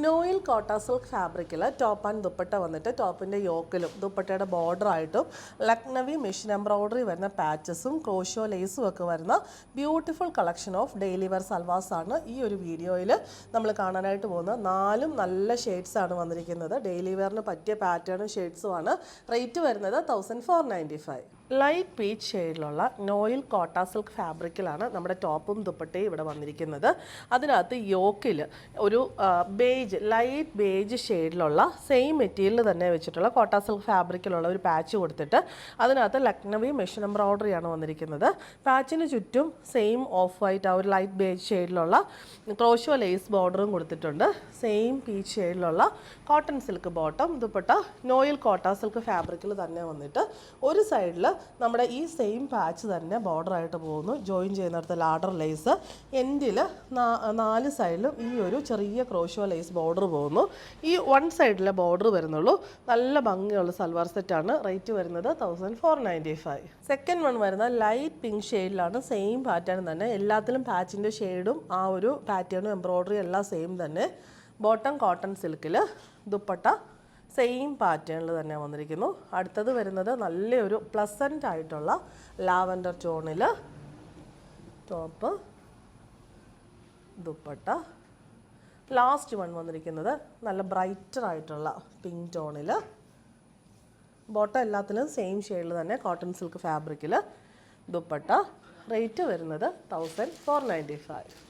നോയിൽ Kota silk ഫാബ്രിക്കിൽ top and dupatta വന്നിട്ട് ടോപ്പിൻ്റെ യോക്കിലും ദുപ്പട്ടയുടെ ബോർഡറായിട്ടും ലക്നവി മെഷീൻ എംബ്രോയ്ഡറി വരുന്ന പാച്ചസും ക്രോഷോ ലേസും ഒക്കെ വരുന്ന beautiful collection of daily wear സൽവാസ് ആണ് ഈ ഒരു വീഡിയോയിൽ നമ്മൾ കാണാനായിട്ട് പോകുന്നത്. 4 നല്ല ഷെയ്ഡ്സ് ആണ് വന്നിരിക്കുന്നത്. ഡെയിലി വെയറിന് പറ്റിയ പാറ്റേണും ഷെയ്ഡ്സും ആണ്. റേറ്റ് വരുന്നത് 1495. ലൈറ്റ് പീച്ച് ഷെയ്ഡിലുള്ള നോയിൽ കോട്ട സിൽക്ക് ഫാബ്രിക്കിലാണ് നമ്മുടെ ടോപ്പും ദുപ്പട്ടയും ഇവിടെ വന്നിരിക്കുന്നത്. അതിനകത്ത് യോക്കിൽ ഒരു ലൈറ്റ് ബേജ് ഷെയ്ഡിലുള്ള സെയിം മെറ്റീരിയൽ തന്നെ വെച്ചിട്ടുള്ള കോട്ട സിൽക്ക് ഫാബ്രിക്കിലുള്ള ഒരു പാച്ച് കൊടുത്തിട്ട് അതിനകത്ത് ലക്നവി മെഷീൻ എംബ്രോയ്ഡറിയാണ് വന്നിരിക്കുന്നത്. പാച്ചിന് ചുറ്റും സെയിം ഓഫ് വൈറ്റ് ആ ഒരു ലൈറ്റ് ബേജ് ഷെയ്ഡിലുള്ള ക്രോഷോ ലേസ് ബോർഡറും കൊടുത്തിട്ടുണ്ട്. സെയിം പീച്ച് ഷെയ്ഡിലുള്ള cotton silk bottom dupatta noil Kota silk ഫാബ്രിക്കിൽ തന്നെ വന്നിട്ട് ഒരു സൈഡിൽ നമ്മുടെ ഈ സെയിം പാച്ച് തന്നെ ബോർഡറായിട്ട് പോകുന്നു. ജോയിൻ ചെയ്യുന്നിടത്ത് ലാഡർ ലേസ്, എൻഡിൽ 4 സൈഡിലും ഈ ഒരു ചെറിയ ക്രോഷോ ലേസ് ബോർഡർ പോകുന്നു. ഈ 1 സൈഡിലെ ബോർഡർ വരുന്നുള്ളൂ. നല്ല ഭംഗിയുള്ള സൽവാർ സെറ്റാണ്. റേറ്റ് വരുന്നത് 1495. സെക്കൻഡ് വൺ വരുന്ന ലൈറ്റ് പിങ്ക് ഷെയ്ഡിലാണ്. സെയിം പാറ്റേൺ തന്നെ, എല്ലാത്തിലും പാച്ചിൻ്റെ ഷെയ്ഡും ആ ഒരു പാറ്റേണും എംബ്രോയ്ഡറി എല്ലാം സെയിം തന്നെ. ബോട്ടം കോട്ടൺ സിൽക്കിൽ, ദുപ്പട്ട സെയിം പാറ്റേണിൽ തന്നെ വന്നിരിക്കുന്നു. അടുത്തത് വരുന്നത് നല്ലൊരു പ്ലസൻ്റ് ആയിട്ടുള്ള ലാവൻഡർ ടോണിൽ ടോപ്പ് ദുപ്പട്ട. ലാസ്റ്റ് വൺ വന്നിരിക്കുന്നത് നല്ല ബ്രൈറ്റർ ആയിട്ടുള്ള പിങ്ക് ടോണിൽ. ബോട്ടം എല്ലാത്തിലും സെയിം ഷെയ്ഡിൽ തന്നെ കോട്ടൺ സിൽക്ക് ഫാബ്രിക്കിൽ ദുപ്പട്ട. റേറ്റ് വരുന്നത് 1495.